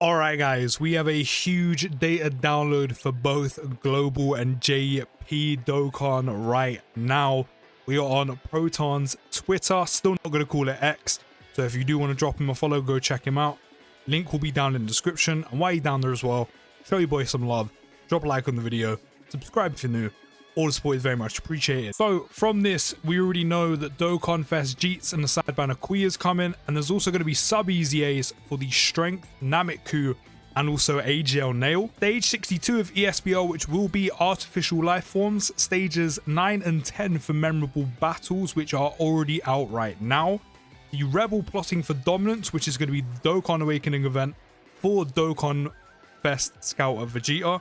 Alright guys, we have a huge data download for both Global and JP Dokkan right now. We are on Proton's Twitter, still not going to call it X, so if you do want to drop him a follow, go check him out. Link will be down in the description, and while you're down there as well, show your boy some love, drop a like on the video, subscribe if you're new. All the support is very much appreciated. So from this, we already know that Dokkan Fest Jeets and the side banner Kui is coming, and there's also going to be sub EZAs for the Strength, Namek and also AGL Nail. Stage 62 of ESBL, which will be Artificial Life Forms. Stages 9 and 10 for Memorable Battles, which are already out right now. The Rebel Plotting for Dominance, which is going to be the Dokkan Awakening event for Dokkan Fest Scout of Vegeta.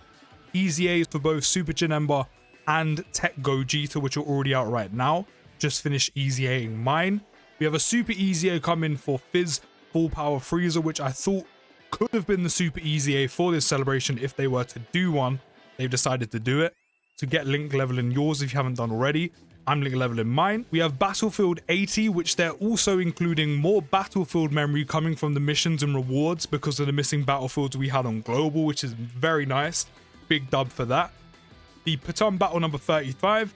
EZAs for both Super Janemba and Tech Gogeta, which are already out right now. Just finished EZAing mine. We have a Super EZA coming for Fizz Full Power Frieza, which I thought could have been the Super EZA for this celebration if they were to do one. They've decided to do it. So get link leveling yours if you haven't done already. I'm link leveling mine. We have Battlefield 80, which they're also including more Battlefield memory coming from the missions and rewards because of the missing battlefields we had on Global, which is very nice. Big dub for that. The Proton Battle number 35,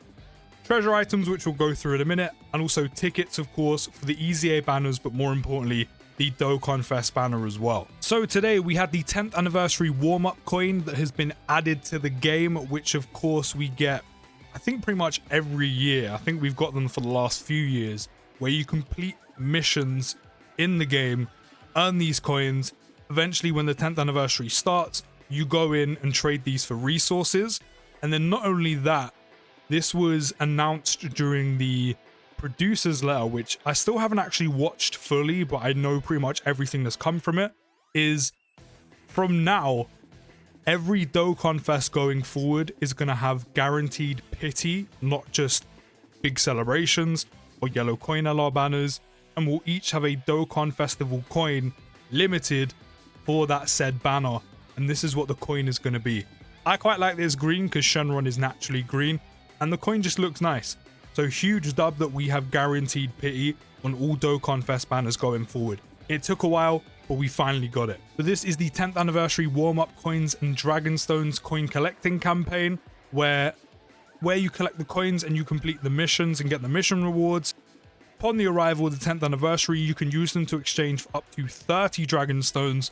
treasure items which we'll go through in a minute, and also tickets of course for the EZA banners, but more importantly the Dokkan Fest banner as well. So today we had the 10th anniversary warm-up coin that has been added to the game, which of course we get I think pretty much every year. I think we've got them for the last few years, where you complete missions in the game, earn these coins. Eventually when the 10th anniversary starts, you go in and trade these for resources. And then not only that, this was announced during the producer's letter, which I still haven't actually watched fully, but I know pretty much everything that's come from it, is from now, every Dokkan Fest going forward is going to have guaranteed pity, not just big celebrations or yellow coin LR banners, and we'll each have a Dokkan Festival coin limited for that said banner, and this is what the coin is going to be. I quite like this green because Shenron is naturally green, and the coin just looks nice. So huge dub that we have guaranteed pity on all Dokkan Fest banners going forward. It took a while, but we finally got it. So this is the 10th anniversary warm-up coins and Dragonstones coin collecting campaign, where you collect the coins and you complete the missions and get the mission rewards. Upon the arrival of the 10th anniversary, you can use them to exchange for up to 30 Dragonstones,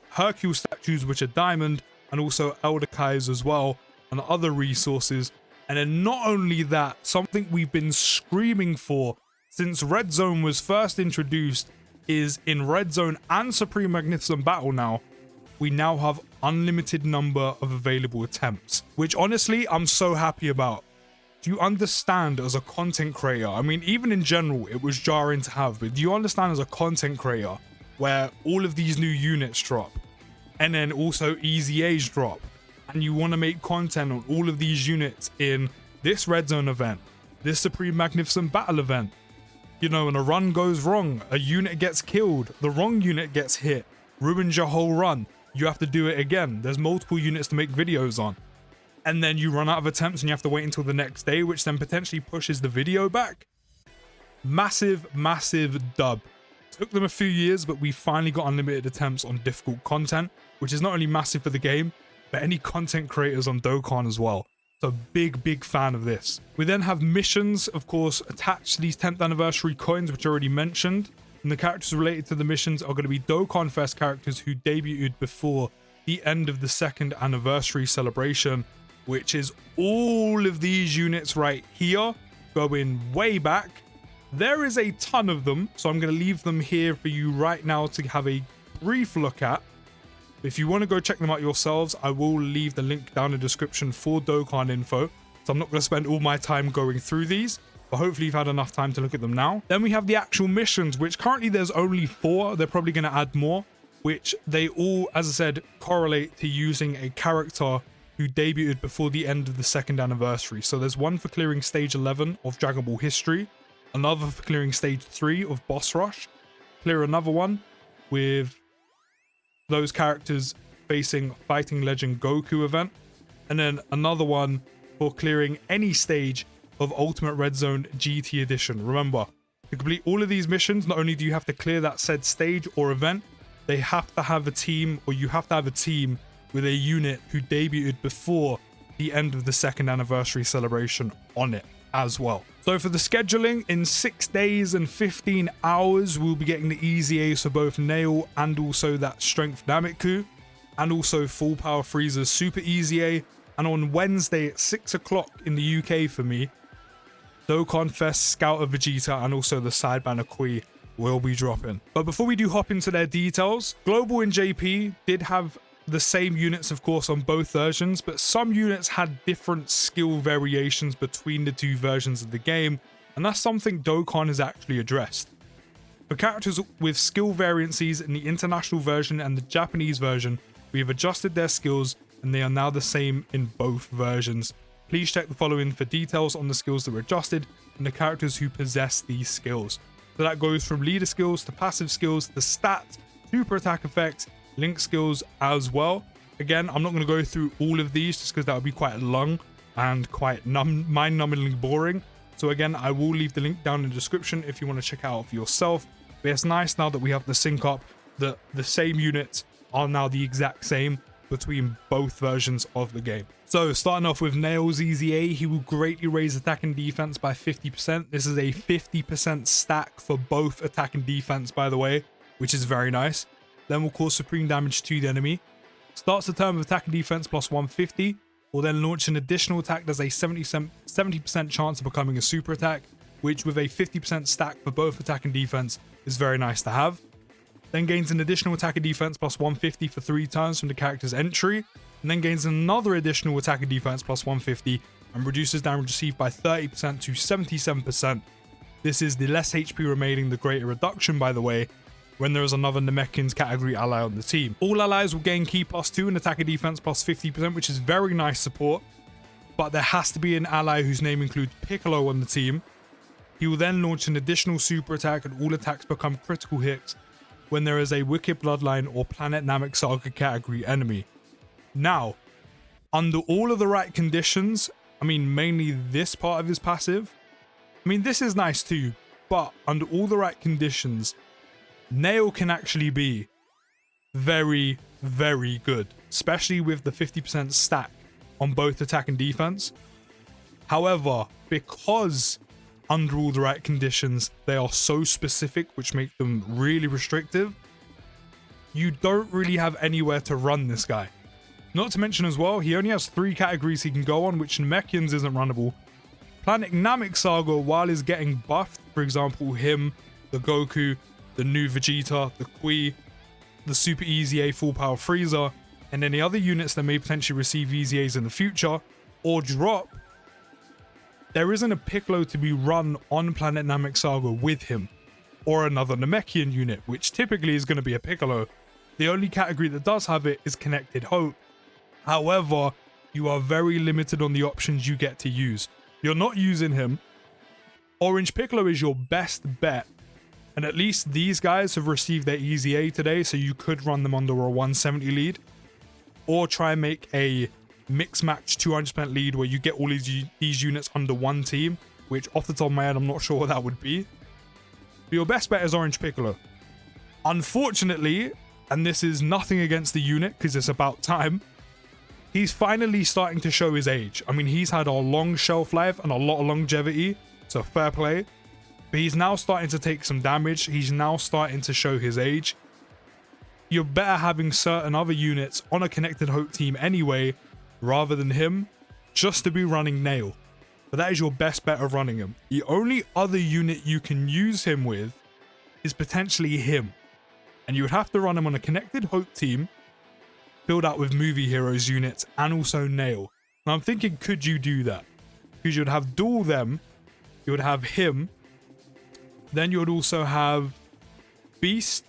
Hercule statues which are diamond, and also Elder Kais as well, and other resources. And then not only that, something we've been screaming for since Red Zone was first introduced is in Red Zone and Supreme Magnificent Battle now, we now have unlimited number of available attempts, which honestly I'm so happy about. Do you understand as a content creator, I mean even in general it was jarring to have, but do you understand as a content creator where all of these new units drop, and then also EZAs drop, and you want to make content on all of these units in this Red Zone event, this Supreme Magnificent Battle event, you know, and a run goes wrong, a unit gets killed, the wrong unit gets hit, ruins your whole run, you have to do it again, there's multiple units to make videos on, and then you run out of attempts and you have to wait until the next day, which then potentially pushes the video back. Massive dub. Took them a few years, but we finally got unlimited attempts on difficult content, which is not only massive for the game, but any content creators on Dokkan as well. So big fan of this. We then have missions, of course, attached to these 10th anniversary coins, which I already mentioned. And the characters related to the missions are going to be Dokkan Fest characters who debuted before the end of the 2nd anniversary celebration, which is all of these units right here, going way back. There is a ton of them, so I'm going to leave them here for you right now to have a brief look at. If you want to go check them out yourselves, I will leave the link down in the description for Dokkan info. So I'm not going to spend all my time going through these, but hopefully you've had enough time to look at them now. Then we have the actual missions, which currently there's only 4. They're probably going to add more, which they all, as I said, correlate to using a character who debuted before the end of the 2nd anniversary. So there's one for clearing stage 11 of Dragon Ball History, another for clearing stage 3 of Boss Rush, clear another one with those characters facing Fighting Legend Goku event, and then another one for clearing any stage of Ultimate Red Zone GT Edition. Remember, to complete all of these missions, not only do you have to clear that said stage or event, they have to have a team, or you have to have a team with a unit who debuted before the end of the 2nd anniversary celebration on it as well. So for the scheduling, in 6 days and 15 hours, we'll be getting the EZAs for both Nail and also that Strength Nameku, and also Full Power Frieza Super EZA. And on Wednesday at 6 o'clock in the UK for me, Dokkan Fest Scout of Vegeta and also the side banner Kui will be dropping. But before we do hop into their details, Global and JP did have the same units, of course, on both versions, but some units had different skill variations between the two versions of the game, and that's something Dokkan has actually addressed. For characters with skill variances in the international version and the Japanese version, we have adjusted their skills and they are now the same in both versions. Please check the following for details on the skills that were adjusted and the characters who possess these skills. So that goes from leader skills to passive skills to stats, super attack effects, link skills as well. Again, I'm not going to go through all of these just because that would be quite long and quite mind-numbingly boring. So again, I will leave the link down in the description if you want to check it out for yourself. But it's nice now that we have the sync up that the same units are now the exact same between both versions of the game. So starting off with Nail's EZA, he will greatly raise attack and defense by 50%. This is a 50% stack for both attack and defense, by the way, which is very nice. Then will cause supreme damage to the enemy. Starts the turn with attack and defense plus 150. Will then launch an additional attack that has a 70% chance of becoming a super attack, which with a 50% stack for both attack and defense is very nice to have. Then gains an additional attack and defense plus 150 for 3 turns from the character's entry, and then gains another additional attack and defense plus 150 and reduces damage received by 30% to 77%. This is the less HP remaining, the greater reduction, by the way, when there is another Namekian's category ally on the team. All allies will gain Ki plus 2 and attack and defense plus 50%, which is very nice support, but there has to be an ally whose name includes Piccolo on the team. He will then launch an additional super attack and all attacks become critical hits when there is a Wicked Bloodline or Planet Namek Saga category enemy. Now, under all of the right conditions, I mean mainly this part of his passive, I mean this is nice too, but under all the right conditions, Nail can actually be very, very good, especially with the 50% stack on both attack and defense. However, because under all the right conditions, they are so specific, which make them really restrictive, you don't really have anywhere to run this guy. Not to mention as well, he only has 3 categories he can go on, which Namekians isn't runnable. Planet Namek Saga, while is getting buffed, for example, him, the Goku, the new Vegeta, the Kui, the Super EZA Full Power Frieza, and any other units that may potentially receive EZAs in the future, or drop, there isn't a Piccolo to be run on Planet Namek Saga with him, or another Namekian unit, which typically is going to be a Piccolo. The only category that does have it is Connected Hope. However, you are very limited on the options you get to use. You're not using him. Orange Piccolo is your best bet, and at least these guys have received their EZA today, so you could run them under a 170 lead, or try and make a mix match 200% lead where you get all these units under one team, which off the top of my head I'm not sure what that would be. But your best bet is Orange Piccolo. Unfortunately, and this is nothing against the unit because it's about time, he's finally starting to show his age. I mean, he's had a long shelf life and a lot of longevity, so fair play. But he's now starting to take some damage. He's now starting to show his age. You're better having certain other units on a Connected Hope team anyway, rather than him, just to be running Nail. But that is your best bet of running him. The only other unit you can use him with is potentially him. And you would have to run him on a Connected Hope team, filled out with movie heroes units, and also Nail. Now I'm thinking, could you do that? Because you would have dual them, you would have him, then you would also have Beast.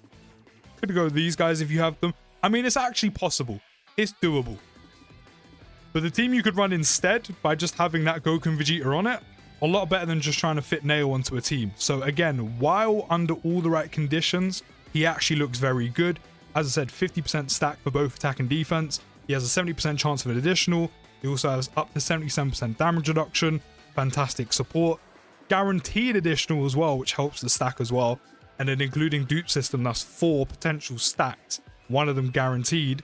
Could go with these guys if you have them. I mean, it's actually possible. It's doable. But the team you could run instead, by just having that Goku and Vegeta on it, a lot better than just trying to fit Nail onto a team. So again, while under all the right conditions, he actually looks very good. As I said, 50% stack for both attack and defense. He has a 70% chance of an additional. He also has up to 77% damage reduction. Fantastic support. Guaranteed additional as well, which helps the stack as well. and then including dupe system, that's 4 potential stacks, one of them guaranteed.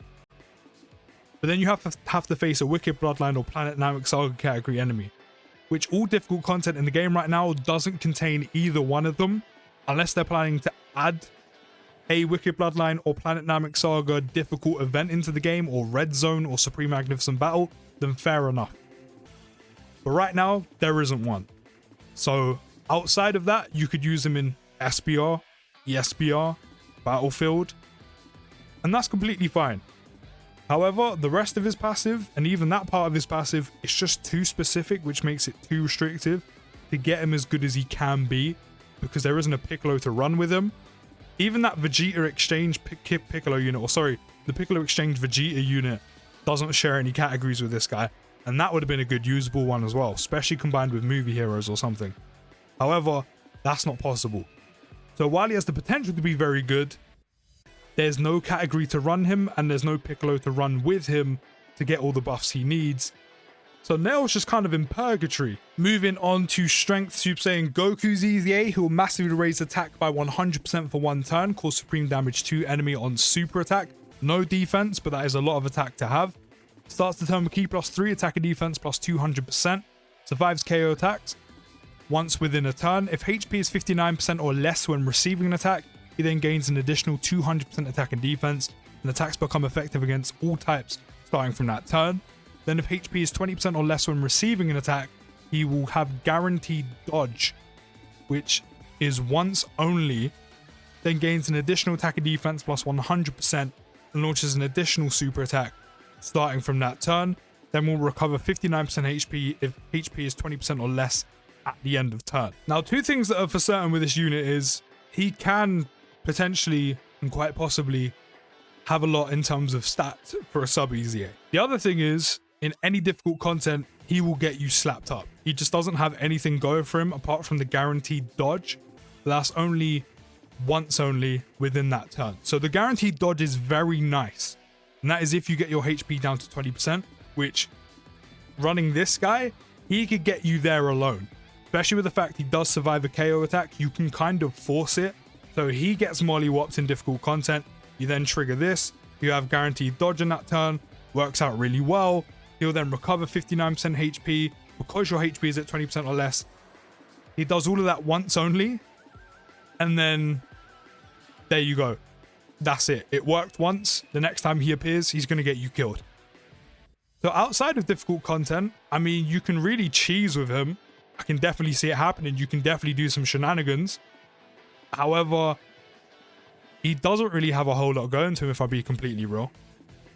But then you have to face a Wicked Bloodline or Planet Namek Saga category enemy, which all difficult content in the game right now doesn't contain either one of them, unless they're planning to add a Wicked Bloodline or Planet Namek Saga difficult event into the game, or Red Zone or Supreme Magnificent Battle, then fair enough. But right now, there isn't one. So outside of that, you could use him in SBR, ESBR, Battlefield, and that's completely fine. However, the rest of his passive, and even that part of his passive, is just too specific, which makes it too restrictive to get him as good as he can be, because there isn't a Piccolo to run with him. Even that Vegeta Exchange Piccolo unit, or sorry, the Piccolo Exchange Vegeta unit doesn't share any categories with this guy, and that would have been a good usable one as well, especially combined with movie heroes or something. However, that's not possible. So while he has the potential to be very good, there's no category to run him, and there's no Piccolo to run with him to get all the buffs he needs. So Nail's just kind of in purgatory. Moving on to strength, Super Saiyan Goku's EZA, who will massively raise attack by 100% for 1 turn, cause supreme damage to enemy on super attack. No defense, but that is a lot of attack to have. Starts the turn with key +3 attack and defense +200%. Survives KO attacks once within a turn. If HP is 59% or less when receiving an attack, he then gains an additional 200% attack and defense, and attacks become effective against all types starting from that turn. Then if HP is 20% or less when receiving an attack, he will have guaranteed dodge, which is once only, then gains an additional attack and defense +100% and launches an additional super attack starting from that turn. Then will recover 59% HP if HP is 20% or less at the end of turn. Now, 2 things that are for certain with this unit is he can potentially and quite possibly have a lot in terms of stats for a sub EZA. The other thing is, in any difficult content, he will get you slapped up. He just doesn't have anything going for him apart from the guaranteed dodge. That's only once only within that turn. So the guaranteed dodge is very nice. And that is if you get your HP down to 20%, which running this guy, he could get you there alone. Especially with the fact he does survive a KO attack, you can kind of force it. So he gets molly-whopped in difficult content. You then trigger this. You have guaranteed dodge in that turn. Works out really well. He'll then recover 59% HP because your HP is at 20% or less. He does all of that once only. And then there you go. That's it. It worked once. The next time he appears, he's going to get you killed. So outside of difficult content, I mean, you can really cheese with him. I can definitely see it happening. You can definitely do some shenanigans. However, he doesn't really have a whole lot going to him, if I be completely real.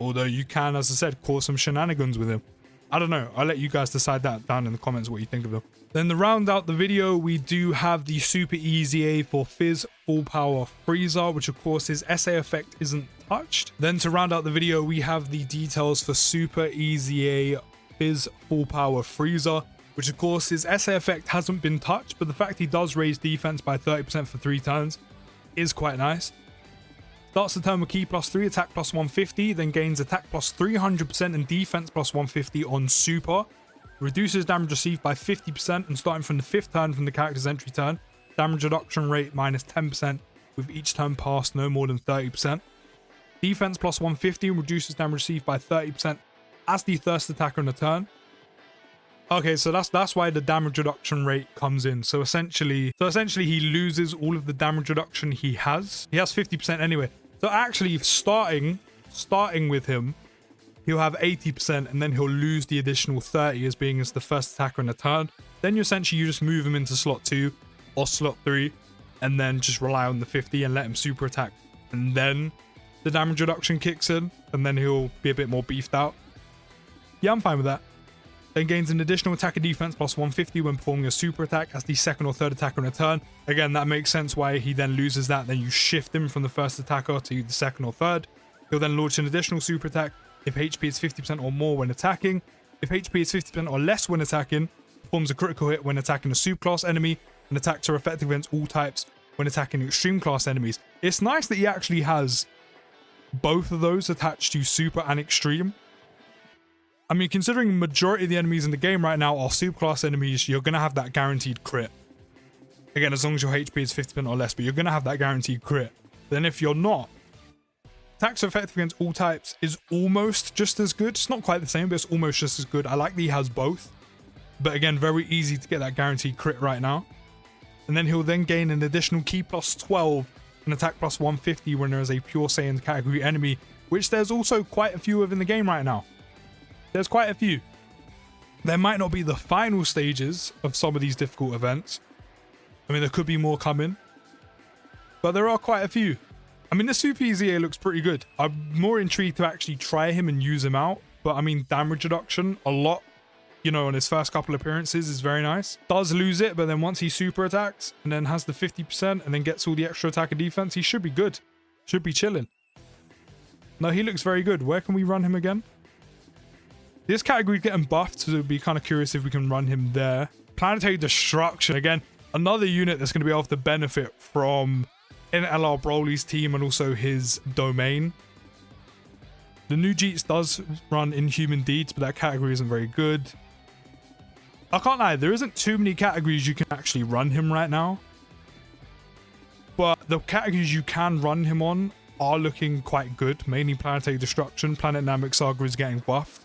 Although you can, as I said, cause some shenanigans with him. I don't know. I'll let you guys decide that down in the comments what you think of them. Then to round out the video, we do have the Super EZA for Fizz Full Power Frieza, which of course his SA effect isn't touched. Then to round out the video, we have the details for Super EZA Fizz Full Power Frieza, which of course his SA effect hasn't been touched, but the fact he does raise defense by 30% for 3 turns is quite nice. Starts the turn with key +3, attack +150, then gains attack +300% and defense +150 on super. Reduces damage received by 50%, and starting from the 5th turn from the character's entry turn, damage reduction rate -10% with each turn passed no more than 30%. Defense +150 and reduces damage received by 30% as the first attacker on the turn. Okay, so that's why the damage reduction rate comes in. So essentially he loses all of the damage reduction he has. He has 50% anyway. So actually starting with him, he'll have 80% and then he'll lose the additional 30 as being as the first attacker in the turn. Then you just move him into slot 2 or slot 3 and then just rely on the 50 and let him super attack. And then the damage reduction kicks in and then he'll be a bit more beefed out. Yeah, I'm fine with that. Then gains an additional attack and defense +150 when performing a super attack as the 2nd or 3rd attacker on a turn. Again, that makes sense why he then loses that. Then you shift him from the 1st attacker to the 2nd or 3rd. He'll then launch an additional super attack if HP is 50% or more when attacking. If HP is 50% or less when attacking, performs a critical hit when attacking a subclass enemy, and attacks are effective against all types when attacking extreme class enemies. It's nice that he actually has both of those attached to super and extreme. I mean, considering the majority of the enemies in the game right now are superclass enemies, you're going to have that guaranteed crit. Again, as long as your HP is 50% or less, but you're going to have that guaranteed crit. Then if you're not, attacks effective against all types is almost just as good. It's not quite the same, but it's almost just as good. I like that he has both. But again, very easy to get that guaranteed crit right now. And then he'll then gain an additional key plus 12 and attack plus 150 when there is a pure Saiyan category enemy, which there's also quite a few of in the game right now. There's quite a few. There might not be the final stages of some of these difficult events. I mean, there could be more coming, but there are quite a few. I mean, the Super EZA looks pretty good. I'm more intrigued to actually try him and use him out, but I mean, damage reduction a lot, you know, on his first couple appearances is very nice. Does lose it, but then once he super attacks and then has the 50% and then gets all the extra attack and defense, he should be good. Should be chilling. No, he looks very good. Where can we run him again? This category is getting buffed, so it'd be kind of curious if we can run him there. Planetary Destruction, again, another unit that's going to be able to benefit from in LR Broly's team and also his domain. The new Jeets does run Inhuman Deeds, but that category isn't very good. I can't lie, there isn't too many categories you can actually run him right now. But the categories you can run him on are looking quite good. Mainly Planetary Destruction. Planet Namek Saga is getting buffed.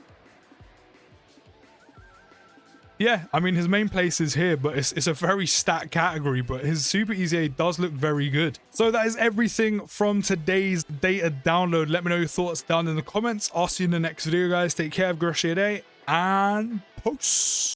Yeah, I mean, his main place is here, but it's a very stat category, but his Super EZA does look very good. So that is everything from today's data download. Let me know your thoughts down in the comments. I'll see you in the next video, guys. Take care, have a great day, and peace.